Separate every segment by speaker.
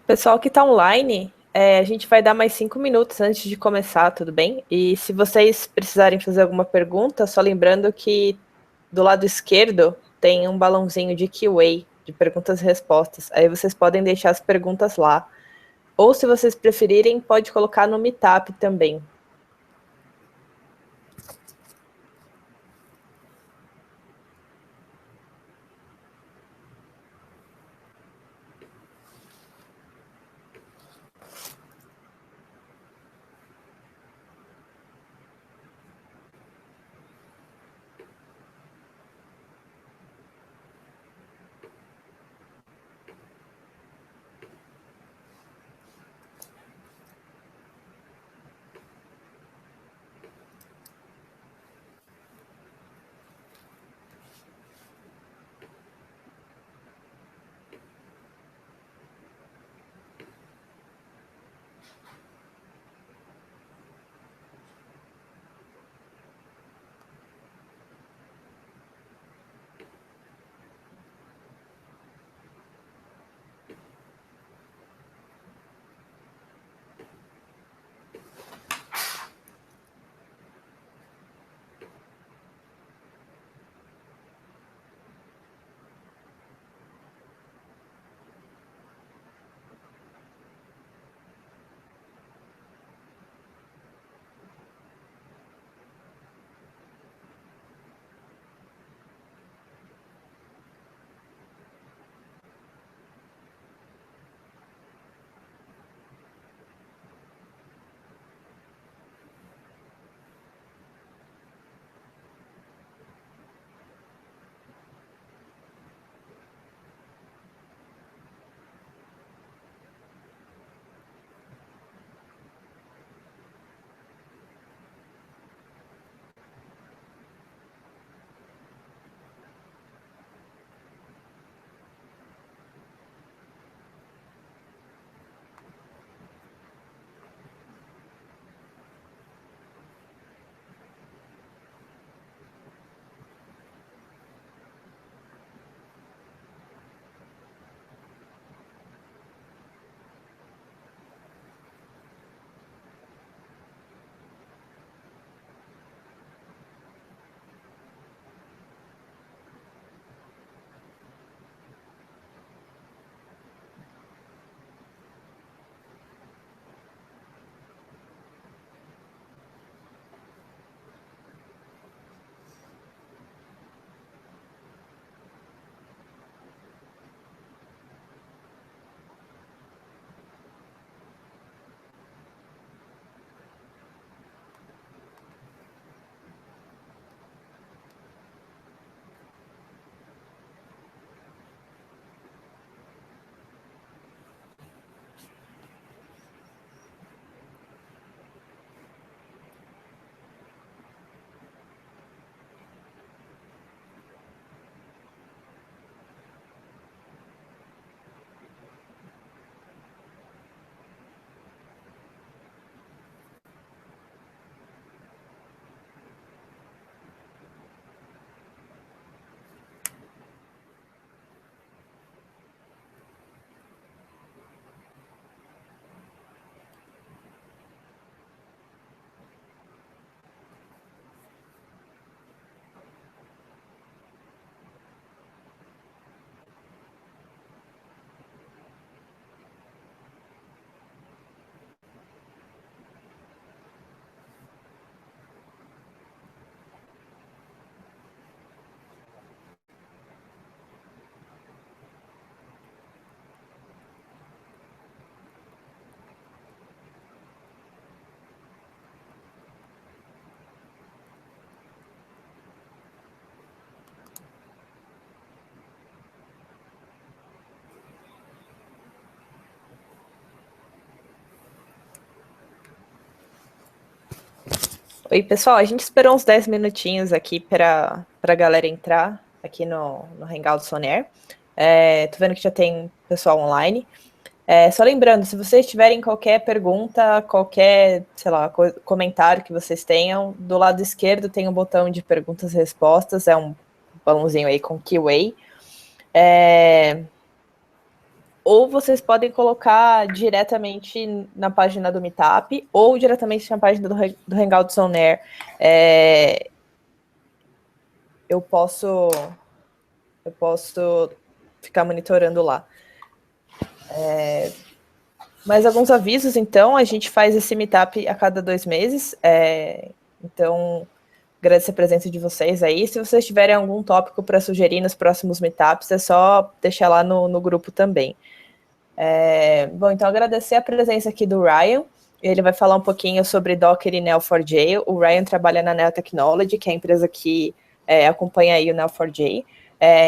Speaker 1: Pessoal que está online, a gente vai dar mais 5 minutos antes de começar, tudo bem? E se vocês precisarem fazer alguma pergunta, só lembrando que do lado esquerdo tem um balãozinho de Q&A, de perguntas e respostas. Aí vocês podem deixar as perguntas lá. Ou se vocês preferirem, pode colocar no Meetup também. Oi, pessoal. A gente esperou uns 10 minutinhos aqui para a galera entrar aqui no Hangout Sonair. Tô vendo que já tem pessoal online. Só lembrando, se vocês tiverem qualquer pergunta, qualquer, sei lá, comentário que vocês tenham, do lado esquerdo tem um botão de perguntas e respostas, é um balãozinho aí com Q&A. Ou vocês podem colocar diretamente na página do Meetup ou diretamente na página do Hangout On Air. Eu posso ficar monitorando lá. Mais alguns avisos, então, a gente faz esse Meetup a cada 2 meses, então agradecer a presença de vocês aí. Se vocês tiverem algum tópico para sugerir nos próximos Meetups, é só deixar lá no grupo também. Bom, então agradecer a presença aqui do Ryan. Ele vai falar um pouquinho sobre Docker e Neo4j. O Ryan trabalha na Neo Technology, que é a empresa que acompanha aí o Neo4j.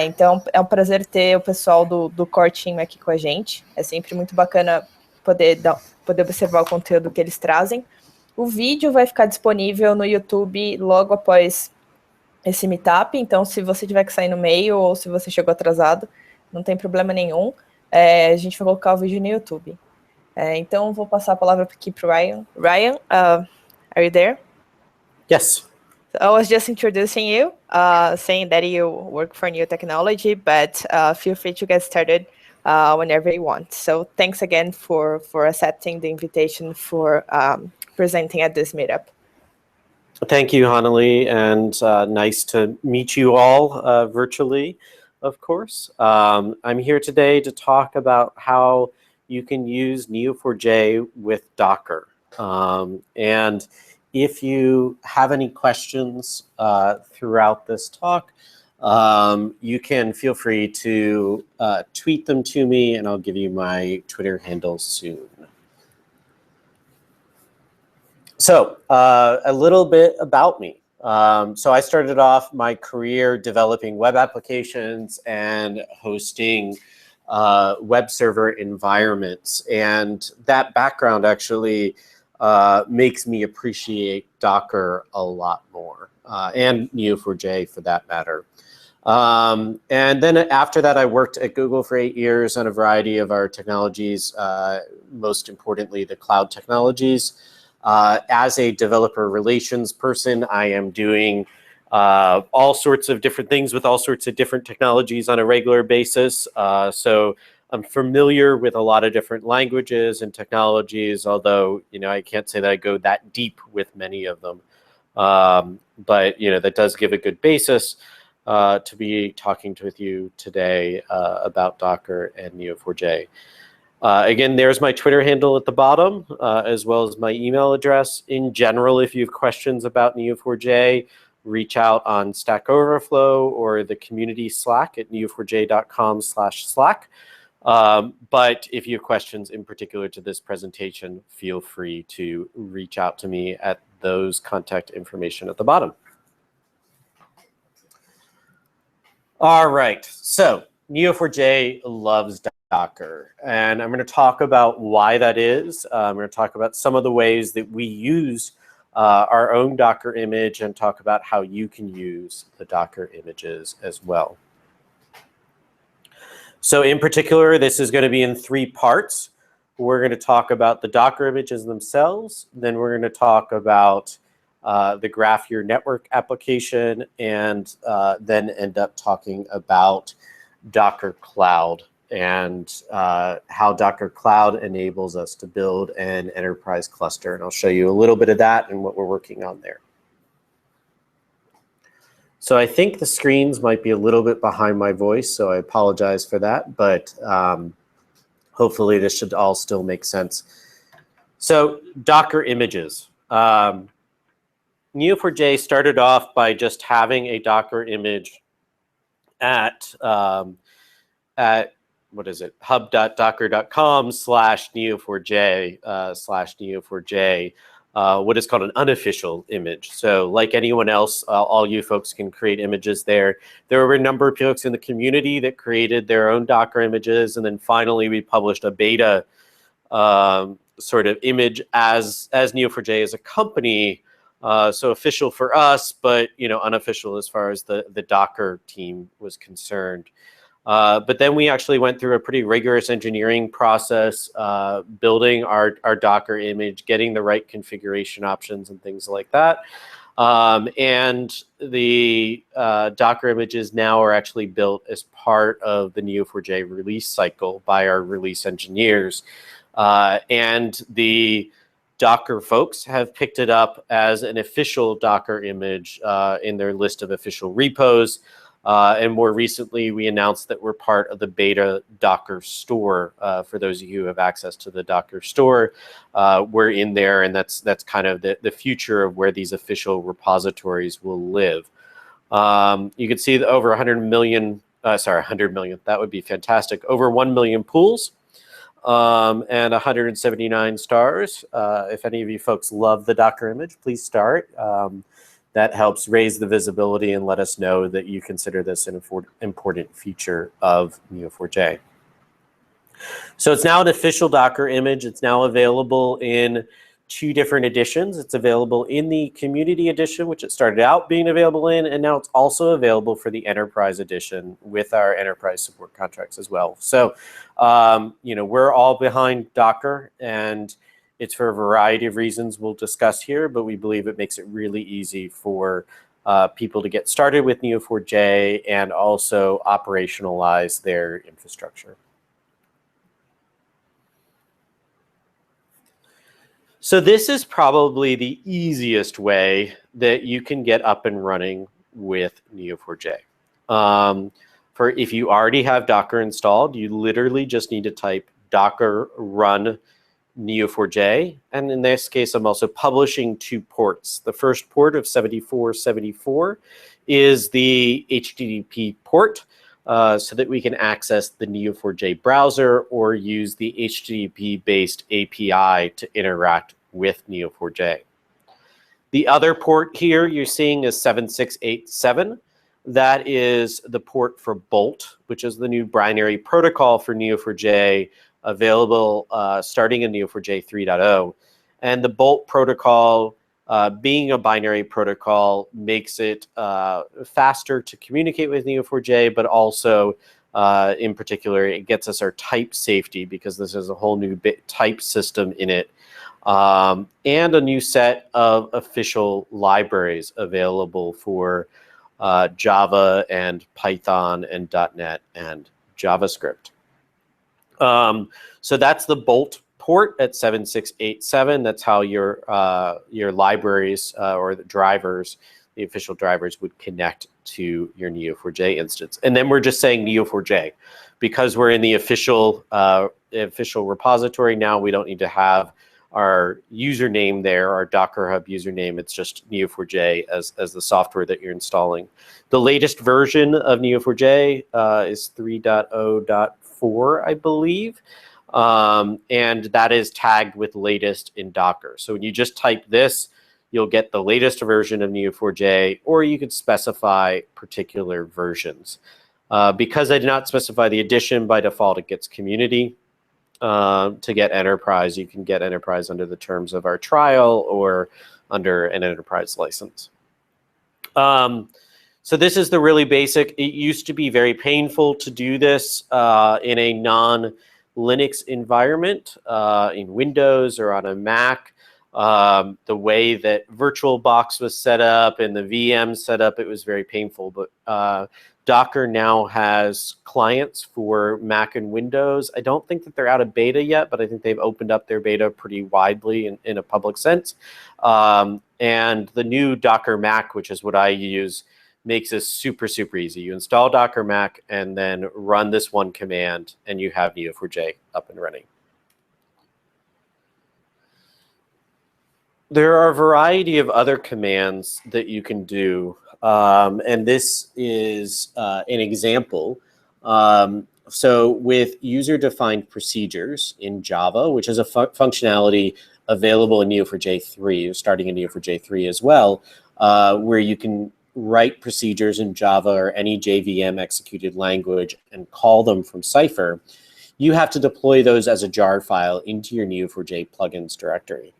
Speaker 1: Então é um prazer ter o pessoal do Core Team aqui com a gente. É sempre muito bacana poder observar o conteúdo que eles trazem. O vídeo vai ficar disponível no YouTube logo após esse meetup, então se você tiver que sair no meio ou se você chegou atrasado, não tem problema nenhum. A gente vai colocar o vídeo no YouTube. Então, vou passar a palavra aqui para o Ryan. Ryan, are you there?
Speaker 2: Yes.
Speaker 1: I was just introducing you, saying that you work for New Technology, but feel free to get started whenever you want. So thanks again for accepting the invitation for presenting at this meetup.
Speaker 2: Thank you, Hanali, and nice to meet you all virtually, of course. I'm here today to talk about how you can use Neo4j with Docker. And if you have any questions throughout this talk, you can feel free to tweet them to me, and I'll give you my Twitter handle soon. So a little bit about me. So I started off my career developing web applications and hosting web server environments. And that background actually makes me appreciate Docker a lot more, and Neo4j for that matter. And then after that, I worked at Google for 8 years on a variety of our technologies, most importantly, the cloud technologies. As a developer relations person, I am doing all sorts of different things with all sorts of different technologies on a regular basis. So I'm familiar with a lot of different languages and technologies, although, I can't say that I go that deep with many of them. But, that does give a good basis to be talking with you today about Docker and Neo4j. Again, there's my Twitter handle at the bottom, as well as my email address. In general, if you have questions about Neo4j, reach out on Stack Overflow or the community Slack at neo4j.com/Slack. But if you have questions in particular to this presentation, feel free to reach out to me at those contact information at the bottom. All right, so Neo4j loves Docker, and I'm going to talk about why that is. I'm going to talk about some of the ways that we use our own Docker image and talk about how you can use the Docker images as well. So in particular, this is going to be in 3 parts. We're going to talk about the Docker images themselves, then we're going to talk about the Graph Your Network application, and then end up talking about Docker Cloud and how Docker Cloud enables us to build an enterprise cluster. And I'll show you a little bit of that and what we're working on there. So I think the screens might be a little bit behind my voice, so I apologize for that, but hopefully this should all still make sense. So Docker images. Neo4j started off by just having a Docker image at what is it, hub.docker.com/neo4j what is called an unofficial image. So like anyone else, all you folks can create images there. There were a number of folks in the community that created their own Docker images, and then finally we published a beta sort of image as Neo4j as a company So official for us, but unofficial as far as the Docker team was concerned. But then we actually went through a pretty rigorous engineering process, building our Docker image, getting the right configuration options and things like that. And the Docker images now are actually built as part of the Neo4j release cycle by our release engineers. And the Docker folks have picked it up as an official Docker image in their list of official repos. And more recently, we announced that we're part of the beta Docker store. For those of you who have access to the Docker store, we're in there, and that's kind of the future of where these official repositories will live. You can see that over 100 million, that would be fantastic, over 1 million pools and 179 stars. If any of you folks love the Docker image, please start. That helps raise the visibility and let us know that you consider this an important feature of Neo4j. So it's now an official Docker image. It's now available in 2 different editions. It's available in the community edition, which it started out being available in, and now it's also available for the enterprise edition with our enterprise support contracts as well. So, we're all behind Docker, and it's for a variety of reasons we'll discuss here, but we believe it makes it really easy for people to get started with Neo4j and also operationalize their infrastructure. So this is probably the easiest way that you can get up and running with Neo4j. For if you already have Docker installed, you literally just need to type docker run Neo4j, and in this case, I'm also publishing 2 ports. The first port of 7474 is the HTTP port, so that we can access the Neo4j browser or use the HTTP-based API to interact with Neo4j. The other port here you're seeing is 7687. That is the port for Bolt, which is the new binary protocol for Neo4j, available starting in Neo4j 3.0. And the Bolt protocol, being a binary protocol, makes it faster to communicate with Neo4j, but also in particular, it gets us our type safety because this is a whole new type system in it. And a new set of official libraries available for Java and Python and .NET and JavaScript. So that's the Bolt port at 7687. That's how your libraries or the drivers, the official drivers, would connect to your Neo4j instance. And then we're just saying Neo4j because we're in the official repository now. We don't need to have our username there, our Docker Hub username. It's just Neo4j as the software that you're installing. The latest version of Neo4j is 3.0.4, I believe. And that is tagged with latest in Docker. So when you just type this, you'll get the latest version of Neo4j, or you could specify particular versions. Because I did not specify the edition, by default it gets community. To get enterprise, you can get enterprise under the terms of our trial or under an enterprise license. So this is the really basic. It used to be very painful to do this in a non-Linux environment, in Windows or on a Mac. The way that VirtualBox was set up and the VM set up, it was very painful. But Docker now has clients for Mac and Windows. I don't think that they're out of beta yet, but I think they've opened up their beta pretty widely in a public sense. And the new Docker Mac, which is what I use, makes this super, super easy. You install Docker Mac and then run this one command, and you have Neo4j up and running. There are a variety of other commands that you can do, and this is an example. So with user-defined procedures in Java, which is a functionality available in Neo4j 3, starting in Neo4j 3 as well, where you can write procedures in Java or any JVM executed language and call them from Cypher, you have to deploy those as a jar file into your Neo4j plugins directory.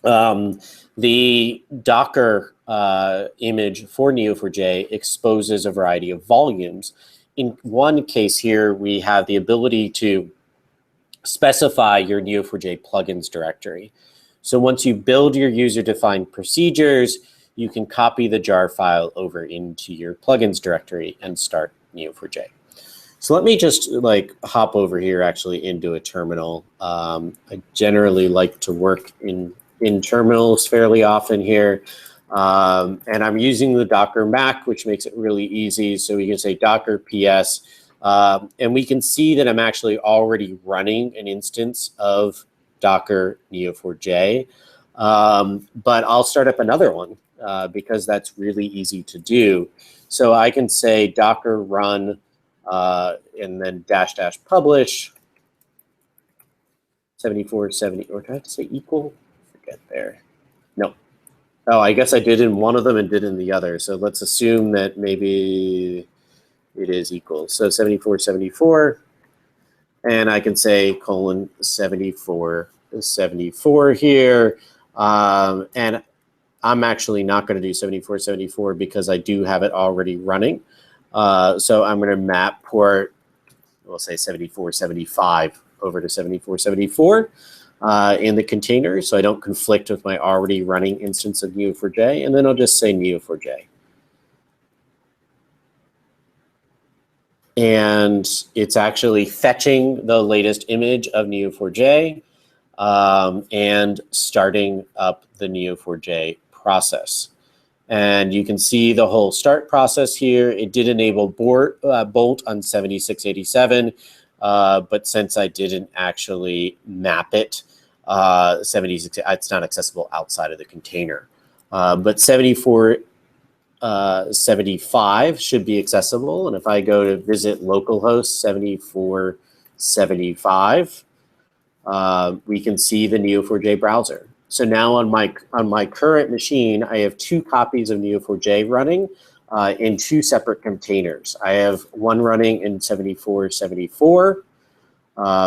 Speaker 2: The Docker image for Neo4j exposes a variety of volumes. In one case here, we have the ability to specify your Neo4j plugins directory. So once you build your user-defined procedures, you can copy the jar file over into your plugins directory and start Neo4j. So let me just like hop over here actually into a terminal. I generally like to work in terminals fairly often here. And I'm using the Docker Mac, which makes it really easy. So we can say Docker PS, and we can see that I'm actually already running an instance of Docker Neo4j. But I'll start up another one because that's really easy to do. So I can say Docker run and then -- publish 7470, or do I have to say equal? Forget there. No. Oh, I guess I did in one of them and did in the other. So let's assume that maybe it is equal. So 7474, and I can say colon 7474 here. And I'm actually not going to do 7474 because I do have it already running. So I'm going to map port, we'll say 7475 over to 7474 in the container, so I don't conflict with my already running instance of Neo4j, and then I'll just say Neo4j. And it's actually fetching the latest image of Neo4j and starting up the Neo4j process. And you can see the whole start process here. It did enable Bolt on 7687, but since I didn't actually map it, 76, it's not accessible outside of the container. But 7475 should be accessible. And if I go to visit localhost 7475, we can see the Neo4j browser. So now on my current machine, I have 2 copies of Neo4j running in 2 separate containers. I have one running in 7474,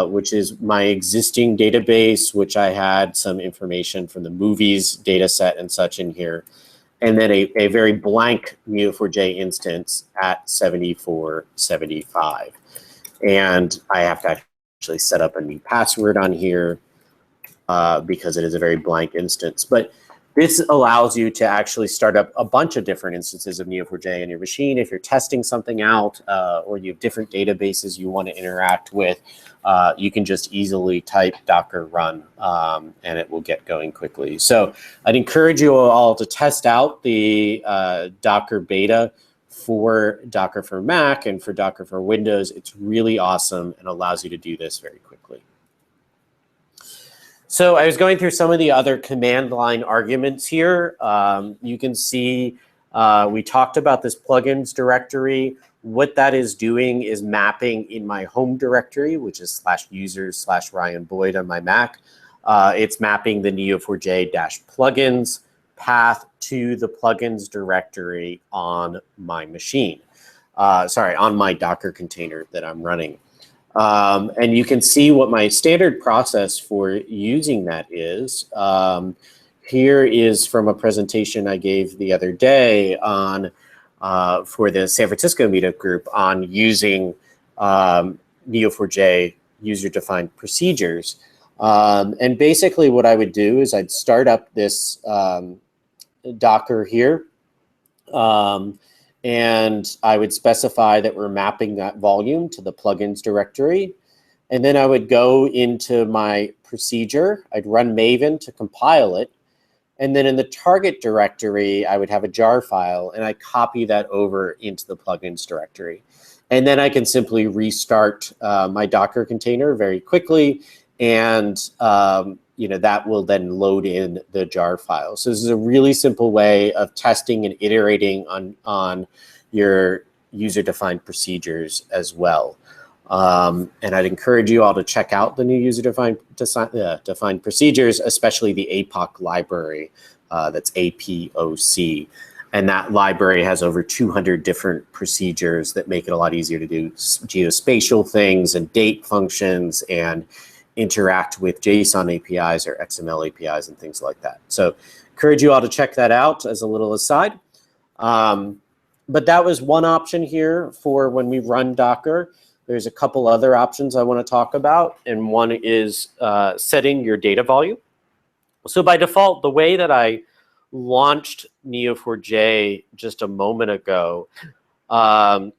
Speaker 2: which is my existing database, which I had some information from the movies data set and such in here. And then a very blank Neo4j instance at 7475. And I have to actually set up a new password on here because it is a very blank instance. But this allows you to actually start up a bunch of different instances of Neo4j on your machine. If you're testing something out or you have different databases you want to interact with, you can just easily type Docker run and it will get going quickly. So I'd encourage you all to test out the Docker beta for Docker for Mac and for Docker for Windows. It's really awesome and allows you to do this very quickly. So I was going through some of the other command line arguments here. You can see we talked about this plugins directory. What that is doing is mapping in my home directory, which is /users/Ryan Boyd on my Mac. It's mapping the Neo4j-plugins path to the plugins directory on my machine. Sorry, on my Docker container that I'm running. And you can see what my standard process for using that is. Here is from a presentation I gave the other day on for the San Francisco Meetup group on using Neo4j user-defined procedures. And basically what I would do is I'd start up this Docker here. And I would specify that we're mapping that volume to the plugins directory. And then I would go into my procedure. I'd run Maven to compile it. And then in the target directory, I would have a jar file, and I copy that over into the plugins directory. And then I can simply restart my Docker container very quickly, and that will then load in the jar file. So this is a really simple way of testing and iterating on your user-defined procedures as well. And I'd encourage you all to check out the new user-defined defined procedures, especially the APOC library, that's APOC. And that library has over 200 different procedures that make it a lot easier to do geospatial things and date functions and interact with JSON APIs or XML APIs and things like that. So encourage you all to check that out as a little aside. But that was one option here for when we run Docker. There's a couple other options I want to talk about, and one is setting your data volume. So by default, the way that I launched Neo4j just a moment ago the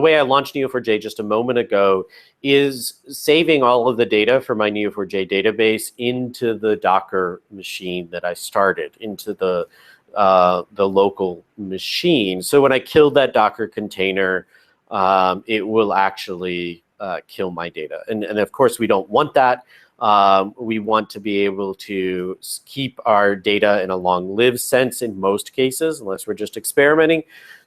Speaker 2: way I launched Neo4j just a moment ago is saving all of the data from my Neo4j database into the Docker machine that I started, into the local machine. So when I killed that Docker container, it will actually kill my data. And of course, we don't want that. We want to be able to keep our data in a long-lived sense in most cases, unless we're just experimenting.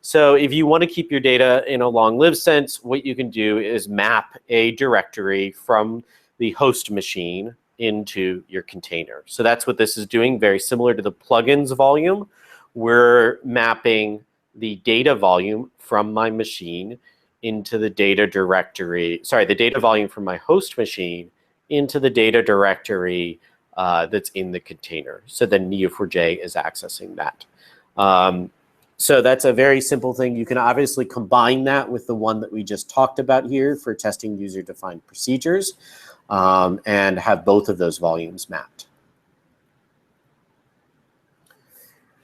Speaker 2: So if you want to keep your data in a long-lived sense, what you can do is map a directory from the host machine into your container. So that's what this is doing, very similar to the plugins volume. We're mapping the data volume from my machine into the data directory, the data volume from my host machine into the data directory that's in the container. So then Neo4j is accessing that. So that's a very simple thing. You can obviously combine that with the one that we just talked about here for testing user-defined procedures and have both of those volumes mapped.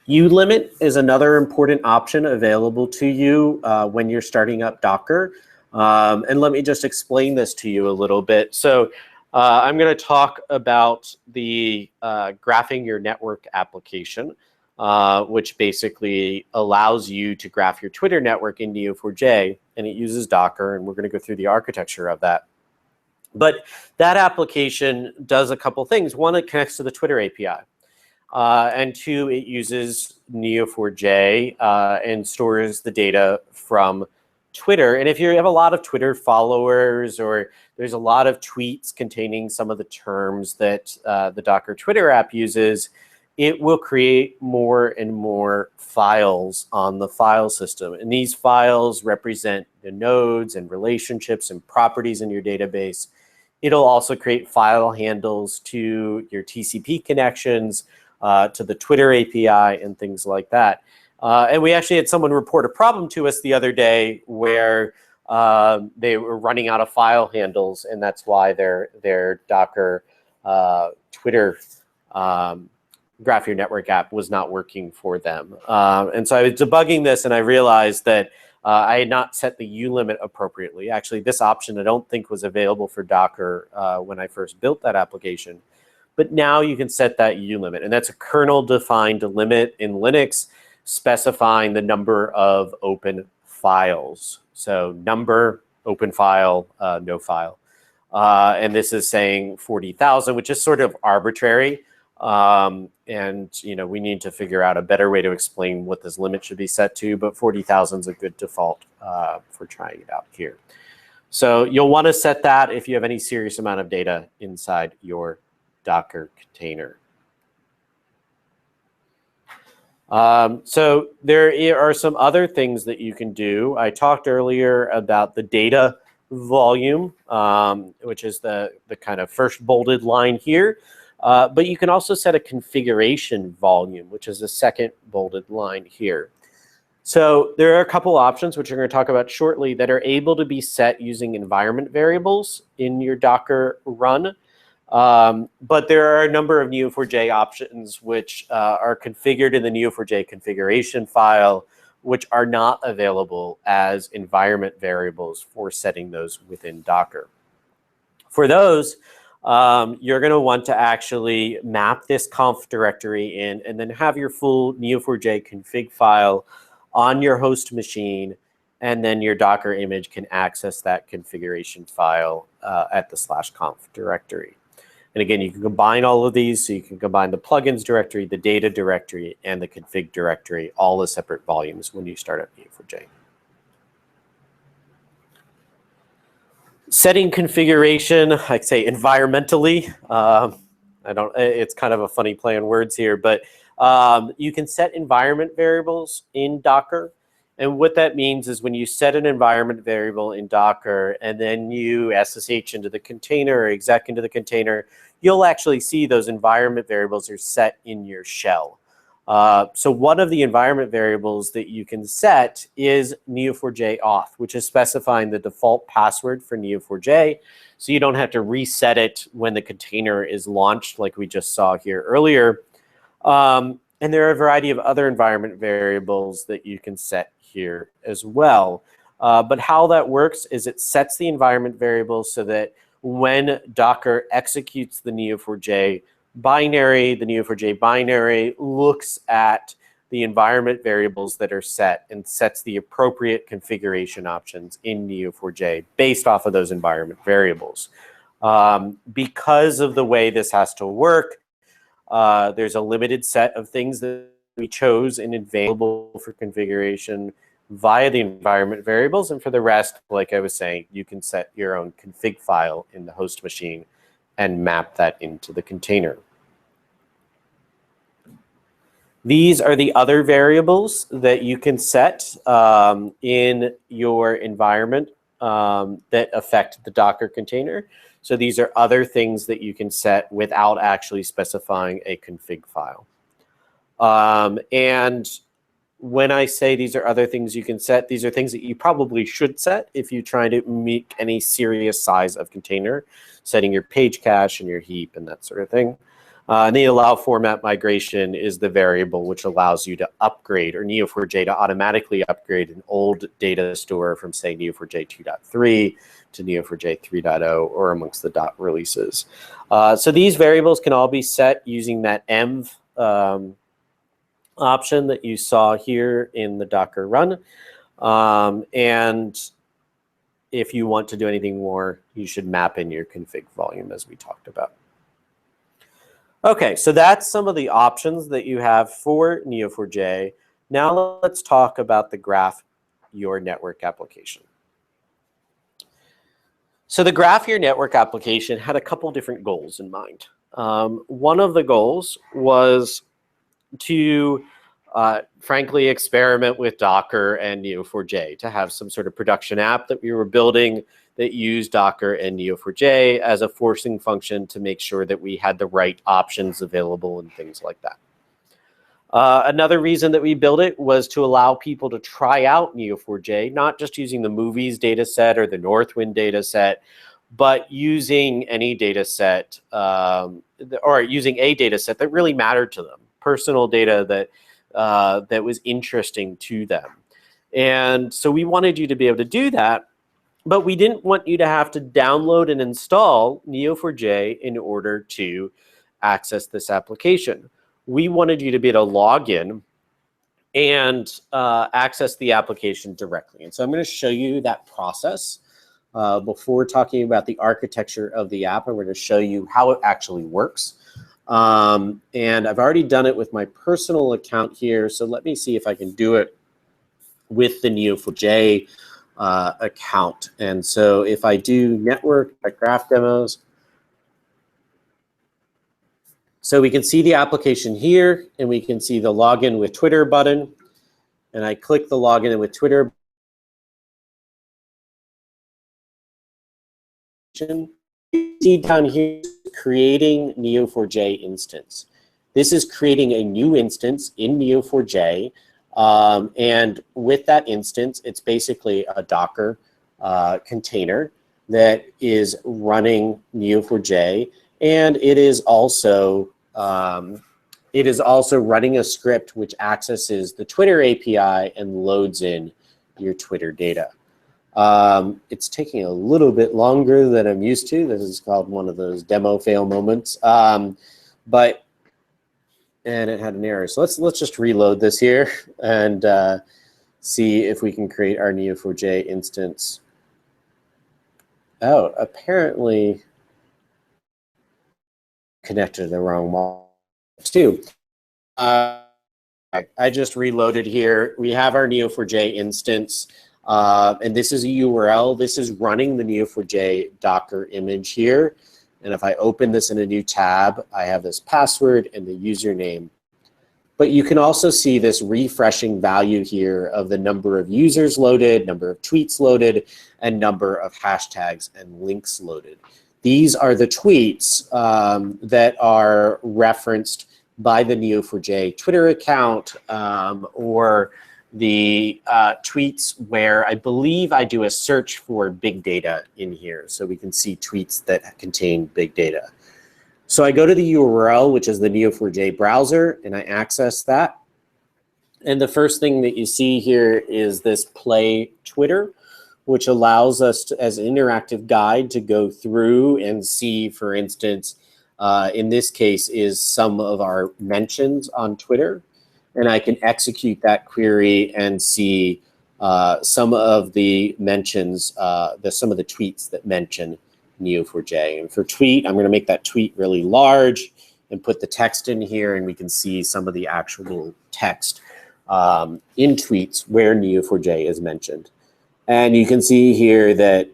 Speaker 2: ulimit is another important option available to you when you're starting up Docker. And let me just explain this to you a little bit. So I'm going to talk about the graphing your network application, which basically allows you to graph your Twitter network in Neo4j, and it uses Docker, and we're going to go through the architecture of that. But that application does a couple things. One, it connects to the Twitter API. And two, it uses Neo4j and stores the data from Twitter. And if you have a lot of Twitter followers, or there's a lot of tweets containing some of the terms that the Docker Twitter app uses, it will create more and more files on the file system. And these files represent the nodes and relationships and properties in your database. It'll also create file handles to your TCP connections, to the Twitter API and things like that. And we actually had someone report a problem to us the other day where they were running out of file handles, and that's why their Docker Twitter Graph Your Network app was not working for them. And so I was debugging this, and I realized that I had not set the ulimit appropriately. Actually, this option I don't think was available for Docker when I first built that application. But now you can set that ulimit, and that's a kernel-defined limit in Linux specifying the number of open files. So number, open file, no file. And this is saying 40,000, which is sort of arbitrary. And we need to figure out a better way to explain what this limit should be set to, but 40,000 is a good default for trying it out here. So you'll want to set that if you have any serious amount of data inside your Docker container. So there are some other things that you can do. I talked earlier about the data volume, which is the kind of first bolded line here. But you can also set a configuration volume, which is the second bolded line here. So there are a couple options, which we're going to talk about shortly, that are able to be set using environment variables in your Docker run. But there are a number of Neo4j options which are configured in the Neo4j configuration file, which are not available as environment variables for setting those within Docker. For those, you're going to want to actually map this conf directory in and then have your full Neo4j config file on your host machine, and then your Docker image can access that configuration file at the /conf directory. And again, you can combine all of these. So you can combine the plugins directory, the data directory, and the config directory, all as separate volumes when you start up Neo4j. Setting configuration, I'd say environmentally. It's kind of a funny play on words here, but you can set environment variables in Docker. And what that means is when you set an environment variable in Docker and then you SSH into the container or exec into the container, you'll actually see those environment variables are set in your shell. So one of the environment variables that you can set is Neo4j auth, which is specifying the default password for Neo4j. So you don't have to reset it when the container is launched like we just saw here earlier. And there are a variety of other environment variables that you can set here as well. But how that works is it sets the environment variable so that when Docker executes the Neo4j binary, the Neo4j binary looks at the environment variables that are set and sets the appropriate configuration options in Neo4j based off of those environment variables. Because of the way this has to work, there's a limited set of things that we chose and available for configuration via the environment variables. And for the rest, like I was saying, you can set your own config file in the host machine and map that into the container. These are the other variables that you can set in your environment that affect the Docker container. So these are other things that you can set without actually specifying a config file. And when I say these are other things you can set, these are things that you probably should set if you try to make any serious size of container, setting your page cache and your heap and that sort of thing. And the allow format migration is the variable which allows you to upgrade, or Neo4j to automatically upgrade an old data store from, say, Neo4j 2.3 to Neo4j 3.0 or amongst the dot releases. So these variables can all be set using that env option that you saw here in the Docker run. And if you want to do anything more, you should map in your config volume as we talked about. Okay, so that's some of the options that you have for Neo4j. Now let's talk about the Graph Your Network application. So the Graph Your Network application had a couple different goals in mind. One of the goals was to frankly experiment with Docker and Neo4j, to have some sort of production app that we were building that used Docker and Neo4j as a forcing function to make sure that we had the right options available and things like that. Another reason that we built it was to allow people to try out Neo4j, not just using the movies data set or the Northwind data set, but using any data set or using a data set that really mattered to them, personal data that that was interesting to them. And so we wanted you to be able to do that, but we didn't want you to have to download and install Neo4j in order to access this application. We wanted you to be able to log in and access the application directly. And so I'm going to show you that process. Before talking about the architecture of the app, I'm going to show you how it actually works. And I've already done it with my personal account here, so let me see if I can do it with the Neo4j account. And so if I do network at graph demos, so we can see the application here, and we can see the login with Twitter button. And I click the login with Twitter. You see down here, creating Neo4j instance. This is creating a new instance in Neo4j. And with that instance, it's basically a Docker container that is running Neo4j. And it is also running a script which accesses the Twitter API and loads in your Twitter data. It's taking a little bit longer than I'm used to. This is called one of those demo fail moments. And it had an error. So let's just reload this here and see if we can create our Neo4j instance. Oh, apparently connected to the wrong wall too. I just reloaded here. We have our Neo4j instance. And this is a URL. This is running the Neo4j Docker image here. And if I open this in a new tab, I have this password and the username But you can also see this refreshing value here of the number of users loaded, number of tweets loaded, and number of hashtags and links loaded. These are the tweets that are referenced by the Neo4j Twitter account, or the tweets where I believe I do a search for big data in here. So we can see tweets that contain big data. So I go to the URL, which is the Neo4j browser, and I access that. And the first thing that you see here is this Play Twitter, which allows us to, as an interactive guide, to go through and see, for instance, in this case, is some of our mentions on Twitter. And I can execute that query and see some of the mentions, some of the tweets that mention Neo4j. And for tweet, I'm going to make that tweet really large and put the text in here, and we can see some of the actual text in tweets where Neo4j is mentioned. And you can see here that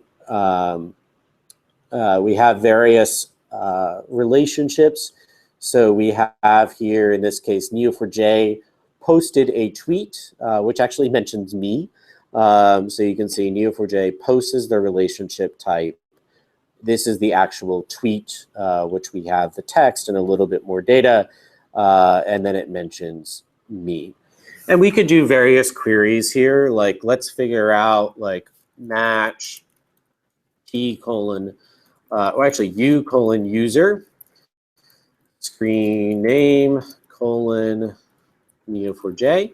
Speaker 2: we have various relationships. So we have here, in this case, Neo4j posted a tweet, which actually mentions me. So you can see Neo4j posts the relationship type. This is the actual tweet, which we have the text and a little bit more data, and then it mentions me. And we could do various queries here, like let's figure out like match T colon, or actually U colon user, screen name colon Neo4j.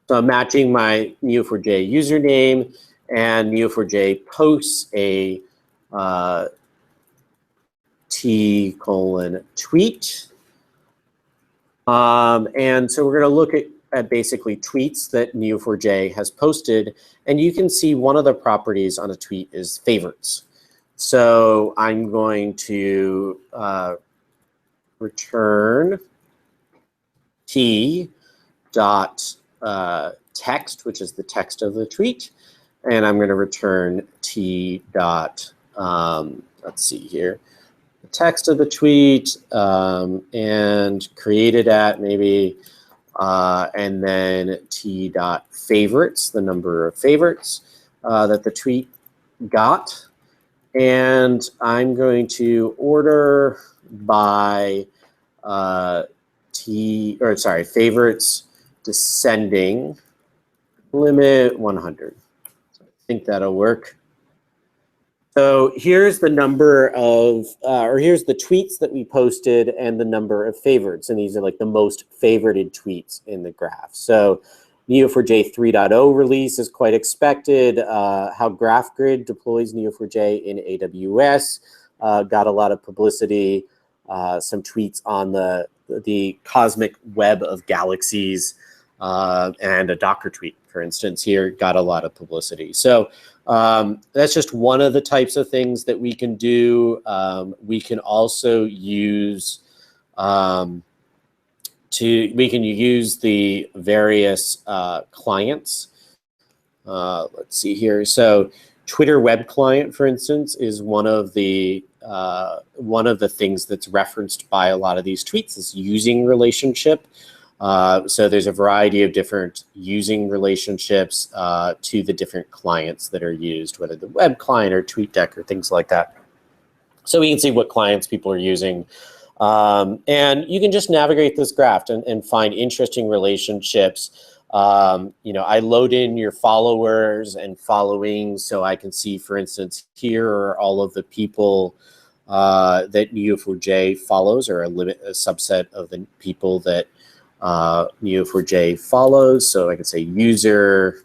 Speaker 2: So I'm matching my Neo4j username, and Neo4j posts a T colon tweet. And so we're going to look at basically tweets that Neo4j has posted, and you can see one of the properties on a tweet is favorites. So I'm going to return T dot text, which is the text of the tweet, and I'm going to return T dot, let's see here, the text of the tweet, and created at maybe, and then T dot favorites, the number of favorites that the tweet got. And I'm going to order by favorites descending, limit 100. So I think that'll work. So here's the number of, or here's the tweets that we posted and the number of favorites. And these are like the most favorited tweets in the graph. So Neo4j 3.0 release is quite expected. How GraphGrid deploys Neo4j in AWS got a lot of publicity. Some tweets on the cosmic web of galaxies, and a Docker tweet, for instance, here got a lot of publicity. So that's just one of the types of things that we can do. We can also use the various clients. Let's see here. So Twitter web client, for instance, is one of the things that's referenced by a lot of these tweets is using relationship. So there's a variety of different using relationships to the different clients that are used, whether the web client or TweetDeck or things like that. So we can see what clients people are using. And you can just navigate this graph and find interesting relationships. I load in your followers and following, so I can see, for instance, here are all of the people that Neo4j follows, or a subset of the people that Neo4j follows. So I can say user,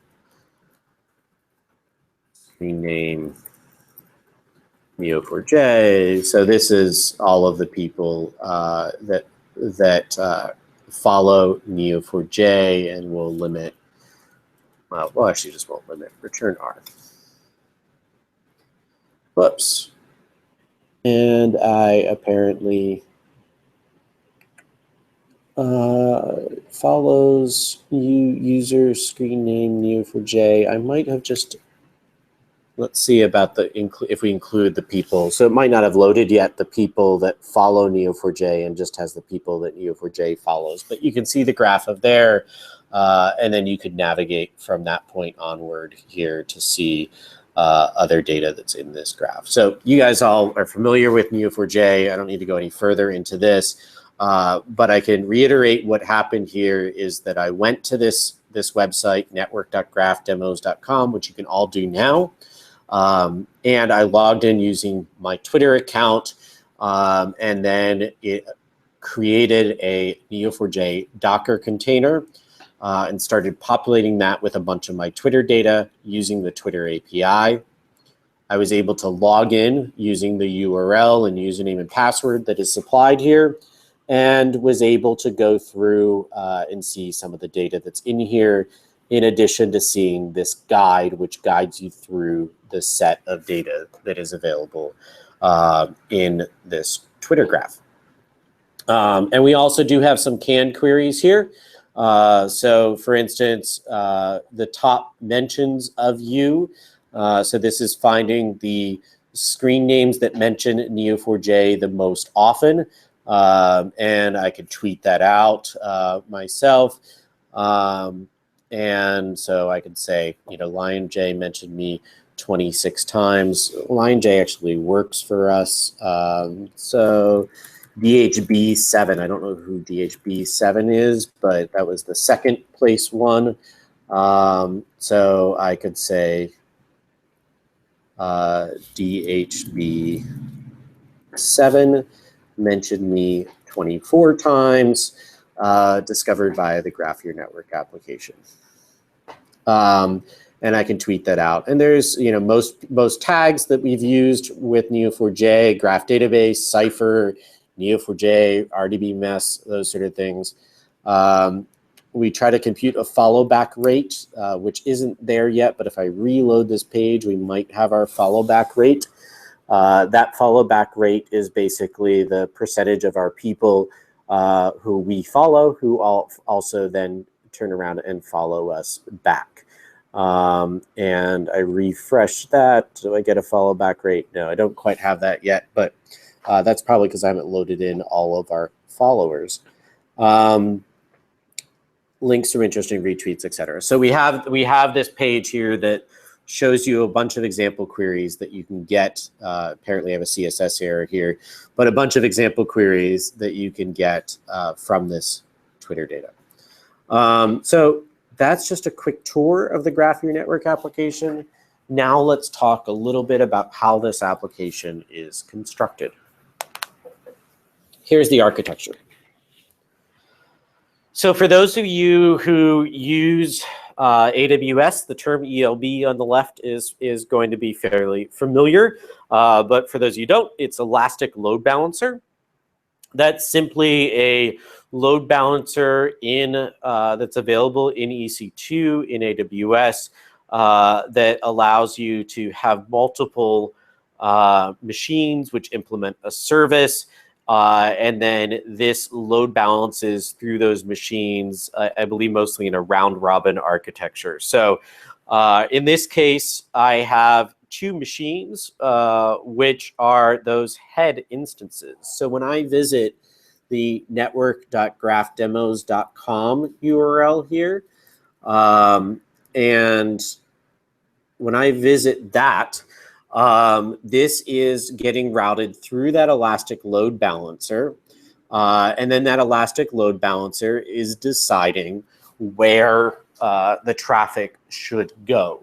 Speaker 2: rename Neo4j. So this is all of the people that follow Neo4j, and we'll limit, well, actually just won't limit, return R. Whoops. And I apparently follows user screen name Neo4j. I might have just let's see about if we include the people. So it might not have loaded yet the people that follow Neo4j and just has the people that Neo4j follows. But you can see the graph of there, and then you could navigate from that point onward here to see other data that's in this graph. So you guys all are familiar with Neo4j. I don't need to go any further into this, but I can reiterate what happened here is that I went to this website, network.graphdemos.com, which you can all do now. And I logged in using my Twitter account, and then it created a Neo4j Docker container and started populating that with a bunch of my Twitter data using the Twitter API. I was able to log in using the URL and username and password that is supplied here, and was able to go through and see some of the data that's in here, in addition to seeing this guide, which guides you through the set of data that is available in this Twitter graph. And we also do have some canned queries here. So for instance, the top mentions of you. So this is finding the screen names that mention Neo4j the most often. And I could tweet that out myself. And so I could say, you know, Lion J mentioned me 26 times. Lion J actually works for us. So DHB7, I don't know who DHB7 is, but that was the second place one. So I could say DHB7 mentioned me 24 times, discovered via the Graph Your Network application. And I can tweet that out. And there's, you know, most tags that we've used with Neo4j, Graph Database, Cypher, Neo4j, RDB mess, those sort of things. We try to compute a follow back rate, which isn't there yet, but if I reload this page, we might have our follow back rate. That follow back rate is basically the percentage of our people who we follow, who also then turn around and follow us back. And I refresh that. Do I get a follow back rate? No, I don't quite have that yet, but that's probably because I haven't loaded in all of our followers. Links to interesting retweets, etc. So we have this page here that shows you a bunch of example queries that you can get. Apparently I have a CSS error here, but a bunch of example queries that you can get from this Twitter data. So that's just a quick tour of the Graph Your Network application. Now let's talk a little bit about how this application is constructed. Here's the architecture. So for those of you who use AWS, the term ELB on the left is going to be fairly familiar. But for those of you who don't, it's Elastic Load Balancer. That's simply a load balancer that's available in EC2 in AWS that allows you to have multiple machines which implement a service. And then this load balances through those machines, I believe mostly in a round robin architecture. So in this case, I have two machines, which are those head instances. So when I visit the network.graphdemos.com URL here, and when I visit that, this is getting routed through that Elastic Load Balancer. And then that Elastic Load Balancer is deciding where the traffic should go.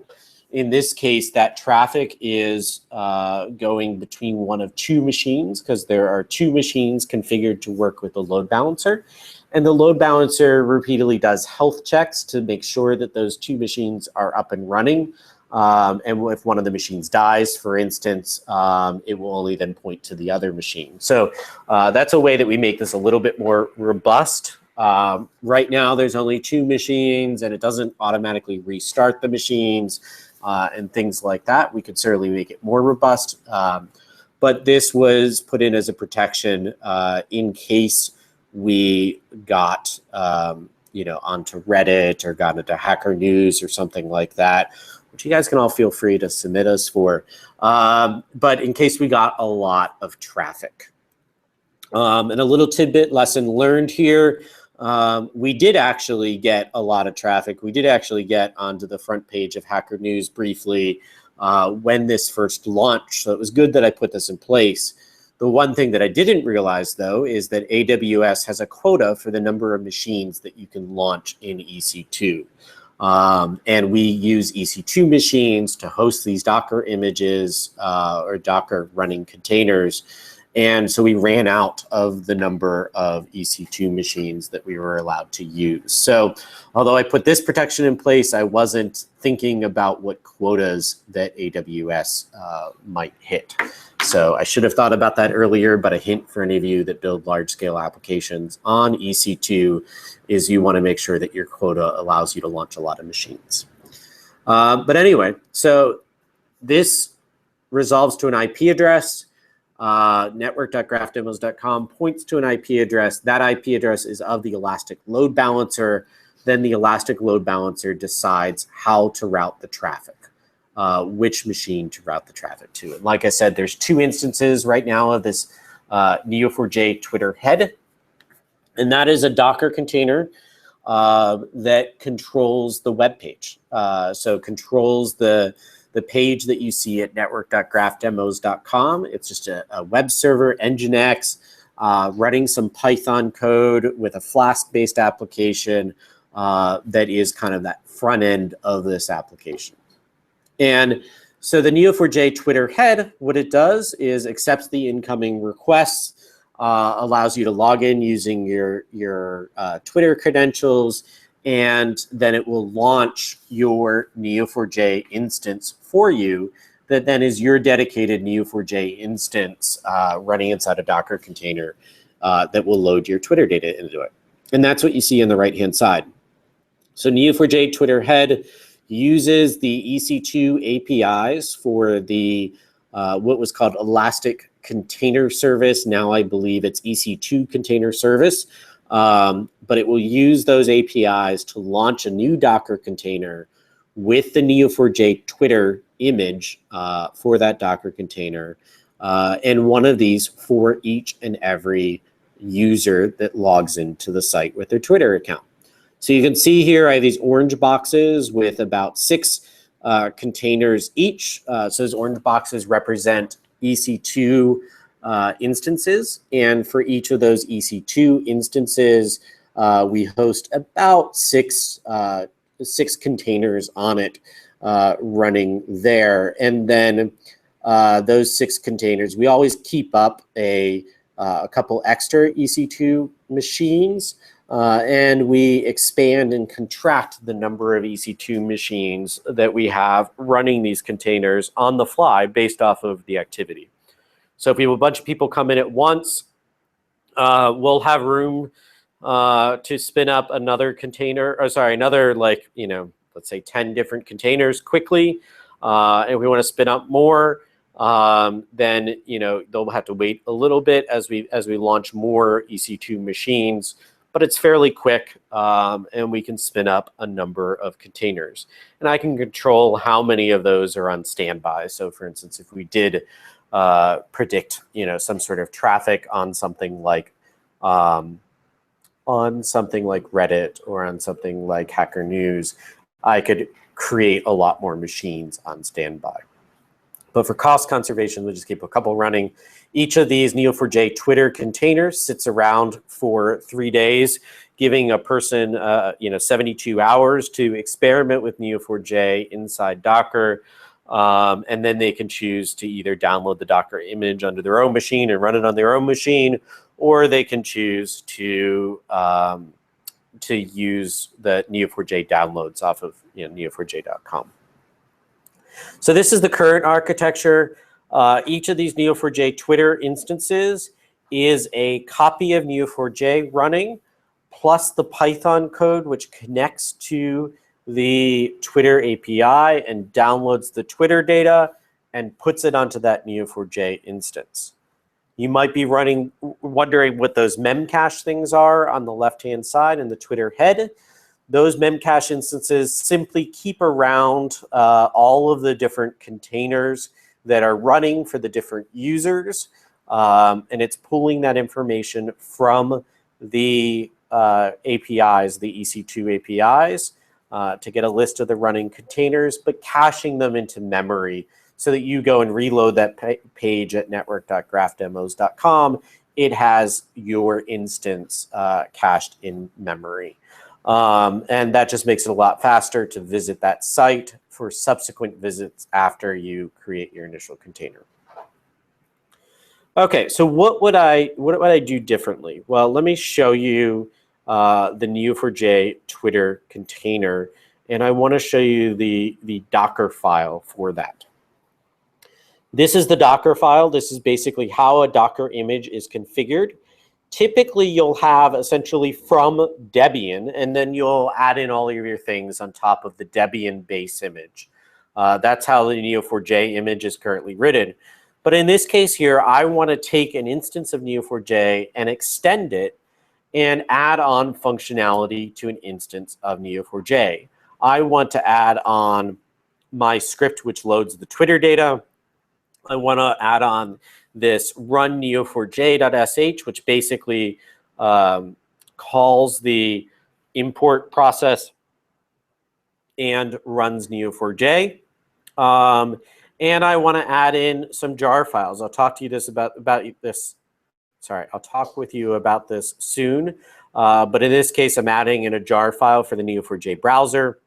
Speaker 2: In this case, that traffic is going between one of two machines, because there are two machines configured to work with the load balancer. And the load balancer repeatedly does health checks to make sure that those two machines are up and running. And if one of the machines dies, for instance, it will only then point to the other machine. So that's a way that we make this a little bit more robust. Right now, there's only two machines, and it doesn't automatically restart the machines and things like that. We could certainly make it more robust. But this was put in as a protection in case we got onto Reddit or got into Hacker News or something like that. which you guys can all feel free to submit us for, but in case we got a lot of traffic. And a little tidbit lesson learned here. We did actually get a lot of traffic. We did actually get onto the front page of Hacker News briefly when this first launched. So it was good that I put this in place. The one thing that I didn't realize, though, is that AWS has a quota for the number of machines that you can launch in EC2. And we use EC2 machines to host these Docker images or Docker running containers. And so we ran out of the number of EC2 machines that we were allowed to use. So although I put this protection in place, I wasn't thinking about what quotas that AWS might hit. So I should have thought about that earlier, but a hint for any of you that build large-scale applications on EC2 is you want to make sure that your quota allows you to launch a lot of machines. But anyway, so this resolves to an IP address. Network.graphdemos.com points to an IP address. That IP address is of the Elastic Load Balancer. Then the Elastic Load Balancer decides how to route the traffic, which machine to route the traffic to. And like I said, there's 2 instances right now of this Neo4j Twitter head. And that is a Docker container that controls the web page. So controls the page that you see at network.graphdemos.com. It's just a web server, Nginx, running some Python code with a Flask-based application that is kind of that front end of this application. And so the Neo4j Twitter head, what it does is accepts the incoming requests, allows you to log in using your Twitter credentials, and then it will launch your Neo4j instance for you that then is your dedicated Neo4j instance running inside a Docker container that will load your Twitter data into it. And that's what you see on the right-hand side. So Neo4j Twitter head uses the EC2 APIs for the what was called Elastic Container Service. Now I believe it's EC2 Container Service. But it will use those APIs to launch a new Docker container with the Neo4j Twitter image for that Docker container, and one of these for each and every user that logs into the site with their Twitter account. So you can see here I have these orange boxes with about 6 containers each. So those orange boxes represent EC2 instances, and for each of those EC2 instances, we host about 6 containers on it running there. And then those 6 containers, we always keep up a couple extra EC2 machines, and we expand and contract the number of EC2 machines that we have running these containers on the fly based off of the activity. So if we have a bunch of people come in at once, we'll have room to spin up another container, or sorry, another like, let's say 10 different containers quickly. And if we want to spin up more, then they'll have to wait a little bit as we launch more EC2 machines. But it's fairly quick, and we can spin up a number of containers. And I can control how many of those are on standby. So for instance, if we did predict some sort of traffic on something like Reddit or on something like Hacker News, I could create a lot more machines on standby. But for cost conservation, we'll just keep a couple running. Each of these Neo4j Twitter containers sits around for 3 days, giving a person 72 hours to experiment with Neo4j inside Docker. And then they can choose to either download the Docker image onto their own machine and run it on their own machine, or they can choose to use the Neo4j downloads off of neo4j.com. So this is the current architecture. Each of these Neo4j Twitter instances is a copy of Neo4j running, plus the Python code which connects to the Twitter API and downloads the Twitter data and puts it onto that Neo4j instance. You might be wondering what those memcache things are on the left-hand side in the Twitter head. Those memcache instances simply keep around all of the different containers that are running for the different users, and it's pulling that information from the APIs, the EC2 APIs, to get a list of the running containers, but caching them into memory so that you go and reload that page at network.graphdemos.com. It has your instance cached in memory. And that just makes it a lot faster to visit that site for subsequent visits after you create your initial container. Okay, so what would I do differently? Well, let me show you the Neo4j Twitter container, and I want to show you the Docker file for that. This is the Docker file. This is basically how a Docker image is configured. Typically, you'll have essentially from Debian, and then you'll add in all of your things on top of the Debian base image. That's how the Neo4j image is currently written. But in this case here, I want to take an instance of Neo4j and extend it and add on functionality to an instance of Neo4j. I want to add on my script which loads the Twitter data. I want to add on this run neo4j.sh, which basically calls the import process and runs Neo4j. And I want to add in some jar files. I'll talk to you about this. Sorry, I'll talk with you about this soon. But in this case, I'm adding in a jar file for the Neo4j browser,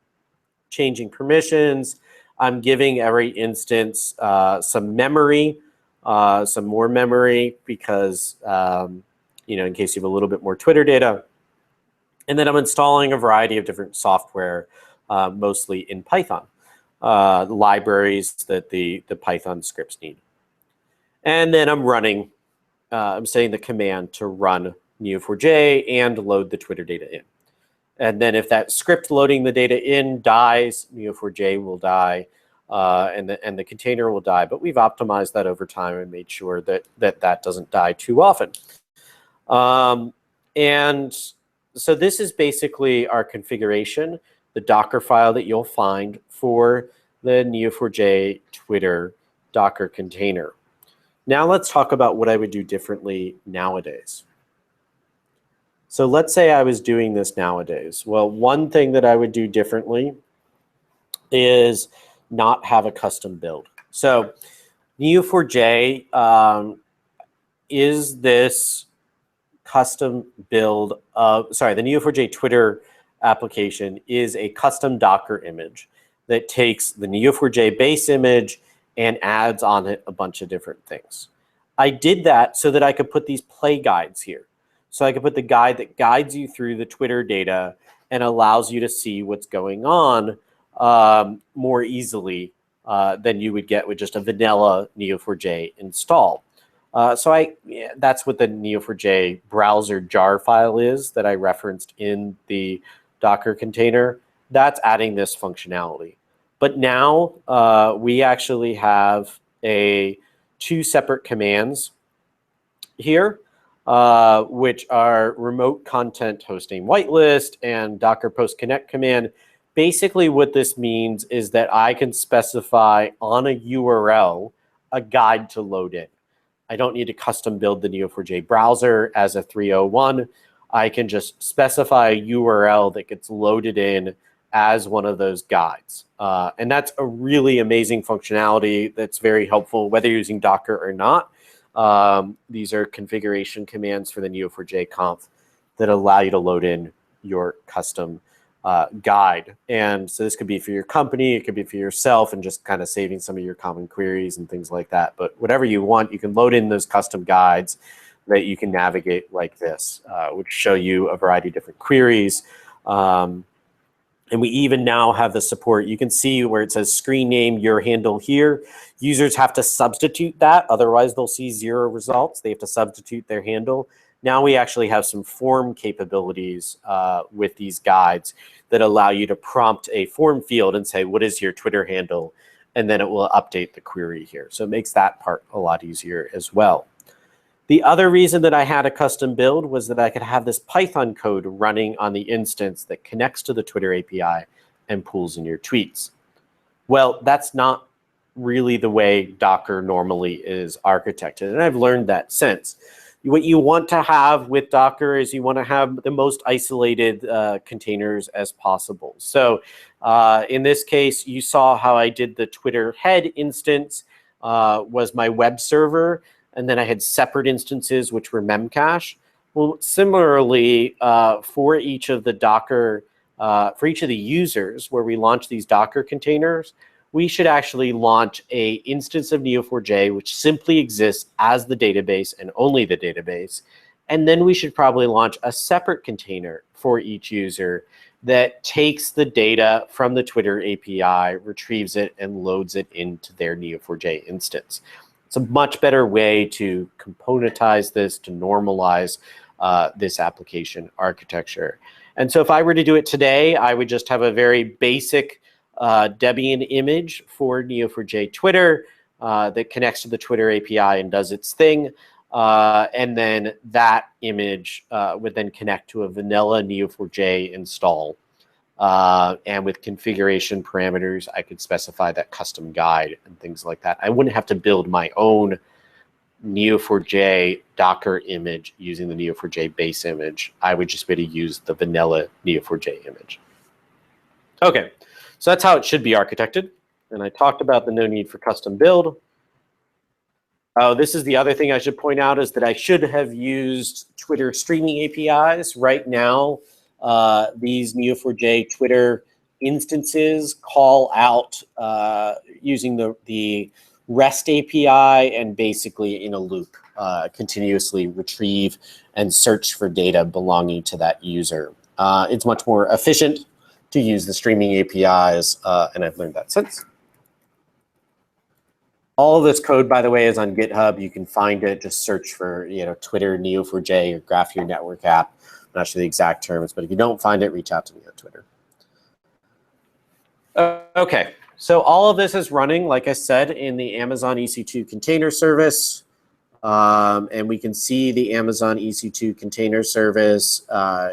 Speaker 2: changing permissions. I'm giving every instance some memory, some more memory because, in case you have a little bit more Twitter data. And then I'm installing a variety of different software, mostly in Python, libraries that the Python scripts need. And then I'm running, I'm setting the command to run Neo4j and load the Twitter data in. And then if that script loading the data in dies, Neo4j will die, and the container will die. But we've optimized that over time and made sure that doesn't die too often. And so this is basically our configuration, the Docker file that you'll find for the Neo4j Twitter Docker container. Now let's talk about what I would do differently nowadays. So let's say I was doing this nowadays. Well, one thing that I would do differently is not have a custom build. So Neo4j is this custom build of, sorry, the Neo4j Twitter application is a custom Docker image that takes the Neo4j base image and adds on it a bunch of different things. I did that so that I could put these play guides here. So I could put the guide that guides you through the Twitter data and allows you to see what's going on more easily than you would get with just a vanilla Neo4j install. That's what the Neo4j browser jar file is that I referenced in the Docker container. That's adding this functionality. But now we actually have two separate commands here, which are remote content hosting whitelist and Docker post connect command. Basically what this means is that I can specify on a URL a guide to load in. I don't need to custom build the Neo4j browser as a 301. I can just specify a URL that gets loaded in as one of those guides. And that's a really amazing functionality that's very helpful whether you're using Docker or not. These are configuration commands for the Neo4j conf that allow you to load in your custom guide. And so this could be for your company, it could be for yourself, and just kind of saving some of your common queries and things like that. But whatever you want, you can load in those custom guides that you can navigate like this, which show you a variety of different queries. And we even now have the support. You can see where it says screen name, your handle here. Users have to substitute that, otherwise they'll see 0 results. They have to substitute their handle. Now we actually have some form capabilities with these guides that allow you to prompt a form field and say, what is your Twitter handle? And then it will update the query here. So it makes that part a lot easier as well. The other reason that I had a custom build was that I could have this Python code running on the instance that connects to the Twitter API and pulls in your tweets. Well, that's not really the way Docker normally is architected, and I've learned that since. What you want to have with Docker is you want to have the most isolated containers as possible. So in this case, you saw how I did the Twitter head instance was my web server, and then I had separate instances which were Memcache. Well, similarly, for each of the Docker, for each of the users where we launch these Docker containers, we should actually launch a instance of Neo4j, which simply exists as the database and only the database. And then we should probably launch a separate container for each user that takes the data from the Twitter API, retrieves it, and loads it into their Neo4j instance. It's a much better way to componentize this, to normalize this application architecture. And so if I were to do it today, I would just have a very basic Debian image for Neo4j Twitter that connects to the Twitter API and does its thing. And then that image would then connect to a vanilla Neo4j install. And with configuration parameters, I could specify that custom guide and things like that. I wouldn't have to build my own Neo4j Docker image using the Neo4j base image. I would just be able to use the vanilla Neo4j image. Okay. So that's how it should be architected. And I talked about the no need for custom build. Oh, this is the other thing I should point out is that I should have used Twitter streaming APIs. Right now, these Neo4j Twitter instances call out using the REST API and basically in a loop continuously retrieve and search for data belonging to that user. It's much more efficient to use the streaming APIs, and I've learned that since. All of this code, by the way, is on GitHub. You can find it. Just search for Twitter Neo4j or Graph Your Network app. I'm not sure the exact terms, but if you don't find it, reach out to me on Twitter. Okay, so all of this is running, like I said, in the Amazon EC2 container service. And we can see the Amazon EC2 container service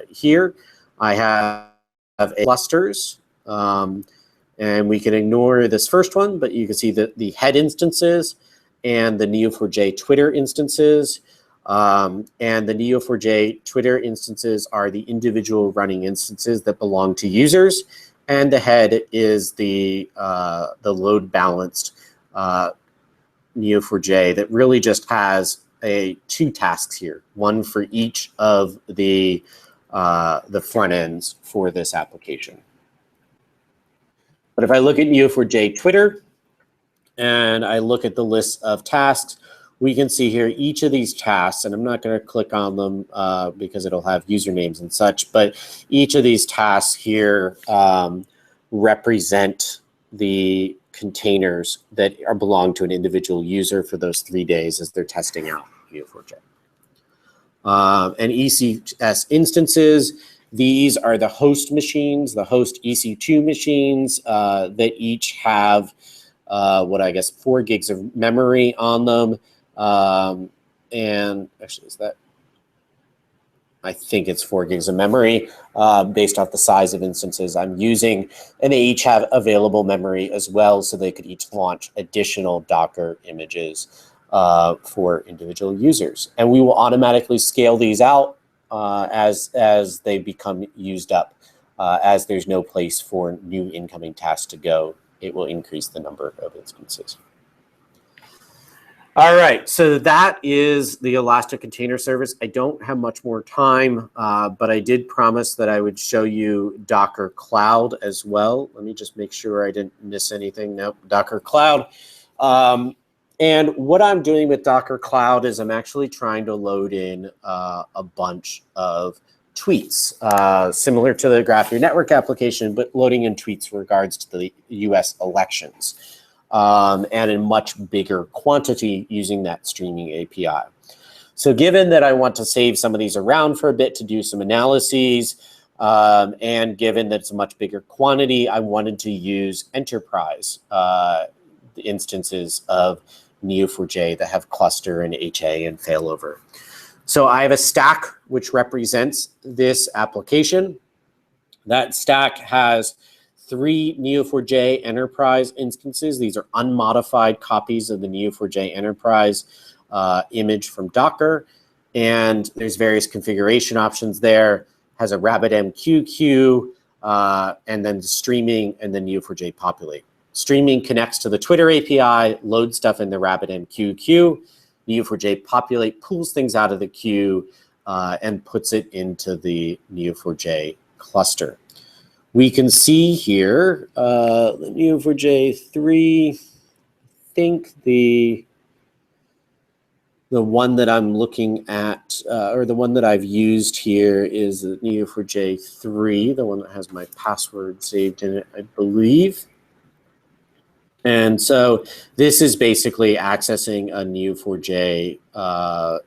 Speaker 2: here. I have clusters, and we can ignore this first one, but you can see the head instances and the Neo4j Twitter instances. And the Neo4j Twitter instances are the individual running instances that belong to users, and the head is the load balanced Neo4j that really just has two tasks here, one for each of the front ends for this application. But if I look at Neo4j Twitter and I look at the list of tasks, we can see here each of these tasks, and I'm not going to click on them because it'll have usernames and such, but each of these tasks here represent the containers that belong to an individual user for those 3 days as they're testing out Neo4j. And ECS instances, these are the host machines, the host EC2 machines that each have 4 gigs of memory on them. And actually, I think it's 4 gigs of memory based off the size of instances I'm using. And they each have available memory as well, so they could each launch additional Docker images for individual users. And we will automatically scale these out as they become used up. As there's no place for new incoming tasks to go, it will increase the number of instances. All right, so that is the Elastic Container Service. I don't have much more time, but I did promise that I would show you Docker Cloud as well. Let me just make sure I didn't miss anything. Nope, Docker Cloud. And what I'm doing with Docker Cloud is I'm actually trying to load in a bunch of tweets, similar to the Graph Your Network application, but loading in tweets in regards to the US elections. And in much bigger quantity using that streaming API. So given that I want to save some of these around for a bit to do some analyses, and given that it's a much bigger quantity, I wanted to use enterprise instances of Neo4j that have cluster and HA and failover. So I have a stack which represents this application. That stack has 3 Neo4j Enterprise instances. These are unmodified copies of the Neo4j Enterprise image from Docker. And there's various configuration options there. Has a RabbitMQ queue, and then streaming, and then Neo4j populate. Streaming connects to the Twitter API, loads stuff in the RabbitMQ queue. Neo4j populate pulls things out of the queue and puts it into the Neo4j cluster. We can see here the Neo4j 3, I think the one that I'm looking at, or the one that I've used here is the Neo4j 3, the one that has my password saved in it, I believe. And so this is basically accessing a Neo4j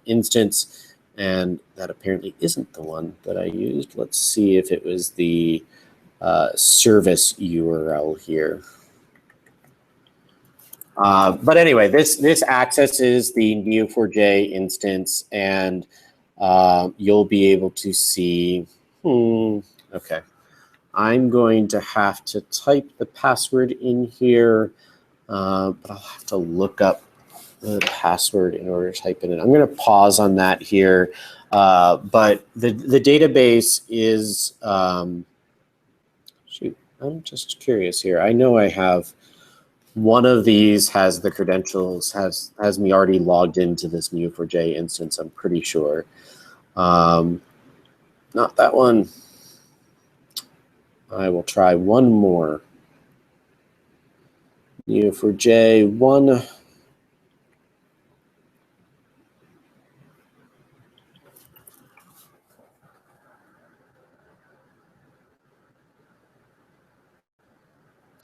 Speaker 2: instance, and that apparently isn't the one that I used. Let's see if it was the service URL here. But anyway, this accesses the Neo4j instance, and you'll be able to see, okay. I'm going to have to type the password in here, but I'll have to look up the password in order to type it in. I'm going to pause on that here, but the database is, shoot, I'm just curious here. I know I have one of these has the credentials, has me already logged into this Neo4j instance, I'm pretty sure. Not that one. I will try one more. Neo4j 1.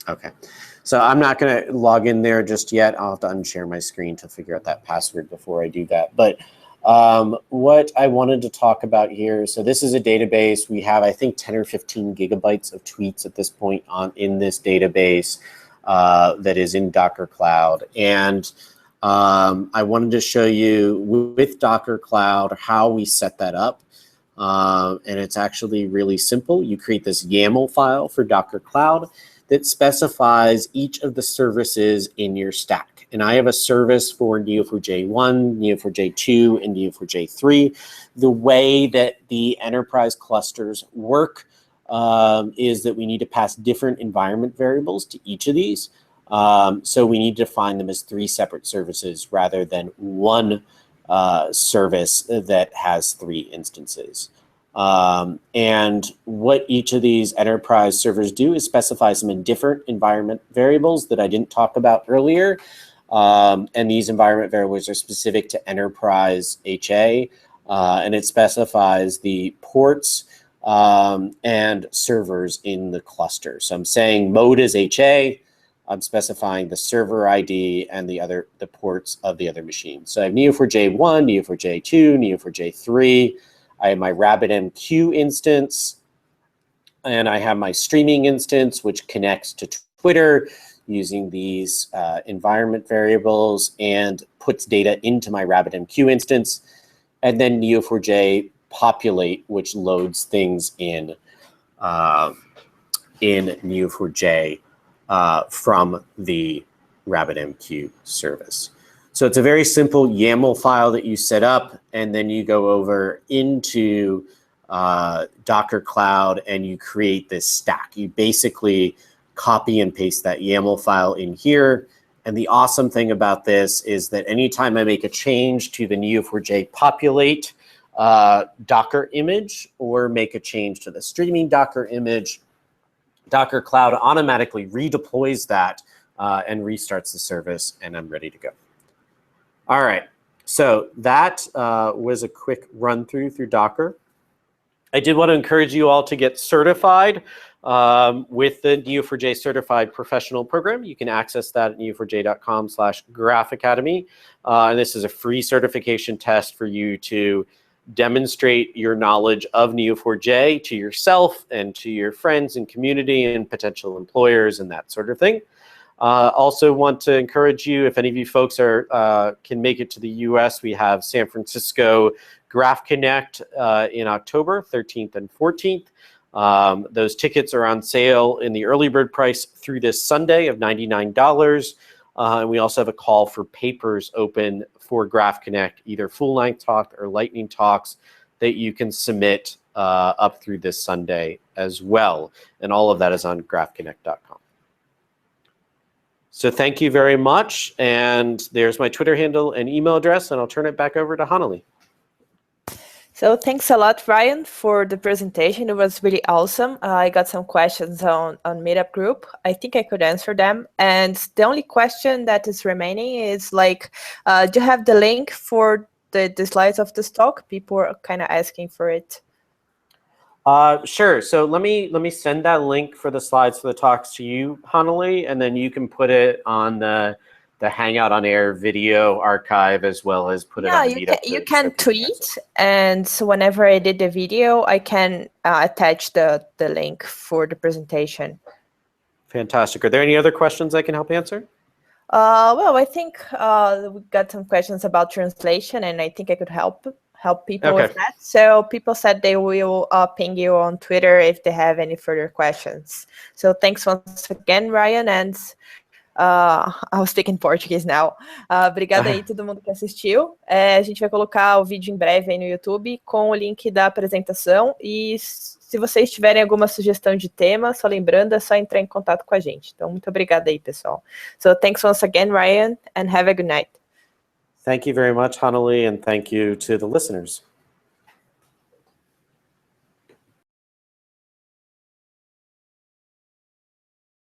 Speaker 2: Okay, so I'm not going to log in there just yet. I'll have to unshare my screen to figure out that password before I do that. But what I wanted to talk about here, so this is a database. We have, I think, 10 or 15 gigabytes of tweets at this point in this database that is in Docker Cloud. And I wanted to show you with Docker Cloud how we set that up. And it's actually really simple. You create this YAML file for Docker Cloud that specifies each of the services in your stack. And I have a service for Neo4j 1, Neo4j 2, and Neo4j 3. The way that the enterprise clusters work is that we need to pass different environment variables to each of these. So we need to define them as 3 separate services rather than one service that has 3 instances. And what each of these enterprise servers do is specify some different environment variables that I didn't talk about earlier. And these environment variables are specific to enterprise HA, and it specifies the ports and servers in the cluster. So I'm saying mode is HA. I'm specifying the server ID and the ports of the other machines. So I have Neo4j 1, Neo4j 2, Neo4j 3. I have my RabbitMQ instance, and I have my streaming instance, which connects to Twitter using these environment variables and puts data into my RabbitMQ instance, and then Neo4j populate, which loads things in Neo4j from the RabbitMQ service. So it's a very simple YAML file that you set up, and then you go over into Docker Cloud and you create this stack. You basically copy and paste that YAML file in here. And the awesome thing about this is that anytime I make a change to the Neo4j populate Docker image or make a change to the streaming Docker image, Docker Cloud automatically redeploys that and restarts the service, and I'm ready to go. All right, so that was a quick run through Docker. I did want to encourage you all to get certified with the Neo4j Certified Professional Program. You can access that at neo4j.com/graphacademy. And this is a free certification test for you to demonstrate your knowledge of Neo4j to yourself and to your friends and community and potential employers and that sort of thing. Also want to encourage you, if any of you folks can make it to the US, we have San Francisco Graph Connect in October 13th and 14th. Those tickets are on sale in the early bird price through this Sunday of $99. And we also have a call for papers open for Graph Connect, either full-length talk or lightning talks that you can submit up through this Sunday as well. And all of that is on graphconnect.com. So thank you very much. And there's my Twitter handle and email address, and I'll turn it back over to Hanali.
Speaker 1: So thanks a lot, Ryan, for the presentation. It was really awesome. I got some questions on Meetup group. I think I could answer them. And the only question that is remaining is like, do you have the link for the slides of this talk? People are kind of asking for it.
Speaker 2: Sure. So let me send that link for the slides for the talks to you, Hanali, and then you can put it on the Hangout on Air video archive, as well as put it on Meetup.
Speaker 1: You can tweet, and so whenever I did the video, I can attach the link for the presentation. Fantastic.
Speaker 2: Are there any other questions I can help answer?
Speaker 1: Well, I think we got some questions about translation, and I think I could help people with that. So people said they will ping you on Twitter if they have any further questions. So thanks once again, Ryan, and I'll speak in Português now. Obrigada aí todo mundo que assistiu. A gente vai colocar o vídeo em breve aí no YouTube com o link da apresentação, e se vocês tiverem alguma sugestão de tema, só lembrando, é só entrar em contato com a gente. Então, muito obrigada aí, pessoal. So thanks once again, Ryan, and have a good night.
Speaker 2: Thank you very much, Hanali, and thank you to the listeners.